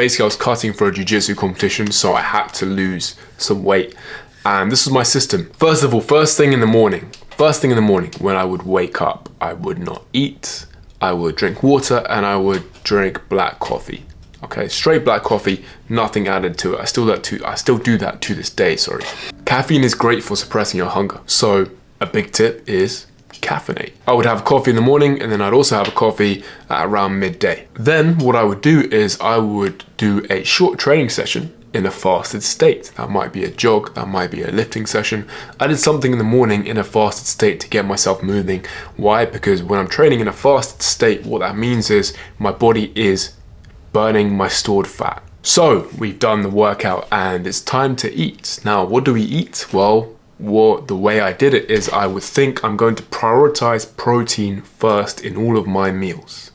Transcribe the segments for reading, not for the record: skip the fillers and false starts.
Basically, I was cutting for a jiu-jitsu competition, so I had to lose some weight. And this was my system. First of all, first thing in the morning when I would wake up, I would not eat, I would drink water, and I would drink black coffee. Okay, straight black coffee, nothing added to it. I still do that to this day, sorry. Caffeine is great for suppressing your hunger. So a big tip is caffeinate. I would have coffee in the morning, and then I'd also have a coffee at around midday. Then what I would do is I would do a short training session in a fasted state. That might be a jog, that might be a lifting session. I did something in the morning in a fasted state to get myself moving. Why? Because when I'm training in a fasted state, what that means is my body is burning my stored fat. So we've done the workout and it's time to eat. Now, what do we eat? Well, the way I did it is I would think I'm going to prioritize protein first in all of my meals.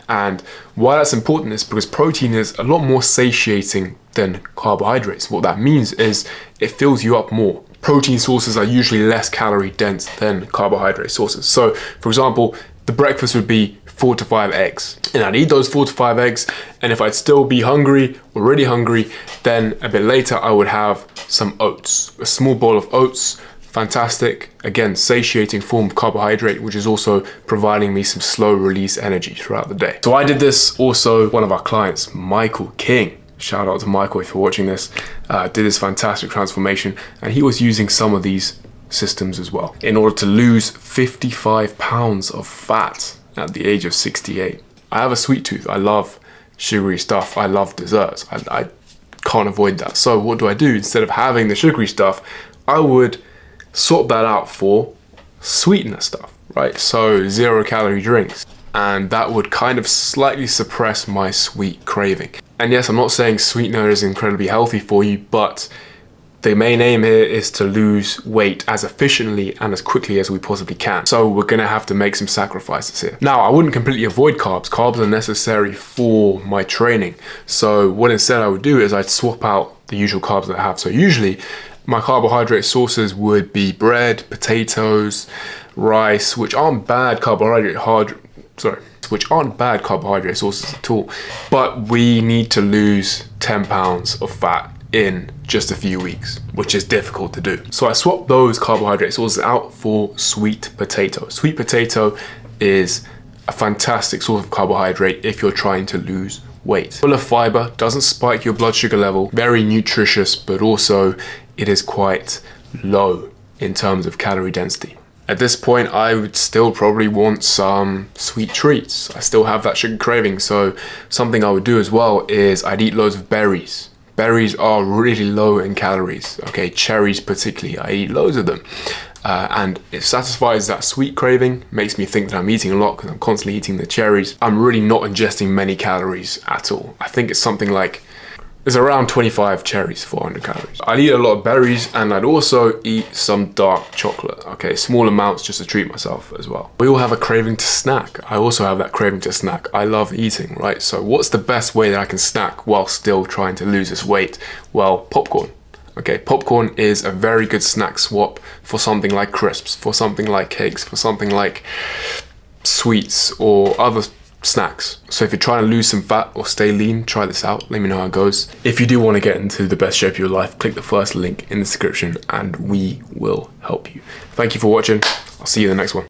And why that's important is because protein is a lot more satiating than carbohydrates. What that means is it fills you up more. Protein sources are usually less calorie dense than carbohydrate sources. So for example, the breakfast would be 4 to 5 eggs. And I'd eat those 4 to 5 eggs, and if I'd still be hungry, already hungry, then a bit later I would have some oats. A small bowl of oats, fantastic, again, satiating form of carbohydrate, which is also providing me some slow release energy throughout the day. So I did this also, one of our clients, Michael King, shout out to Michael if you're watching this, did this fantastic transformation, and he was using some of these systems as well in order to lose 55 pounds of fat at the age of 68. I have a sweet tooth. I love sugary stuff. I love desserts. I can't avoid that. So what do? Instead of having the sugary stuff, I would swap that out for sweetener stuff, right? So 0 calorie drinks. And that would kind of slightly suppress my sweet craving. And yes, I'm not saying sweetener is incredibly healthy for you, but the main aim here is to lose weight as efficiently and as quickly as we possibly can. So we're gonna have to make some sacrifices here. Now, I wouldn't completely avoid carbs. Carbs are necessary for my training. So what instead I would do is I'd swap out the usual carbs that I have. So usually my carbohydrate sources would be bread, potatoes, rice, which aren't bad carbohydrate sources at all. But we need to lose 10 pounds of fat in just a few weeks, which is difficult to do. So I swapped those carbohydrate sources out for sweet potato. Sweet potato is a fantastic source of carbohydrate if you're trying to lose weight. Full of fiber, doesn't spike your blood sugar level, very nutritious, but also it is quite low in terms of calorie density. At this point, I would still probably want some sweet treats. I still have that sugar craving, so something I would do as well is I'd eat loads of berries. Berries are really low in calories, okay? Cherries particularly, I eat loads of them. And it satisfies that sweet craving, makes me think that I'm eating a lot because I'm constantly eating the cherries. I'm really not ingesting many calories at all. I think it's something like, it's around 25 cherries, 400 calories. I'd eat a lot of berries and I'd also eat some dark chocolate, okay? Small amounts just to treat myself as well. We all have a craving to snack. I also have that craving to snack. I love eating, right? So what's the best way that I can snack while still trying to lose this weight? Well, popcorn. Okay, popcorn is a very good snack swap for something like crisps, for something like cakes, for something like sweets or other snacks. So if you're trying to lose some fat or stay lean, try this out. Let me know how it goes. If you do want to get into the best shape of your life, click the first link in the description and we will help you. Thank you for watching. I'll see you in the next one.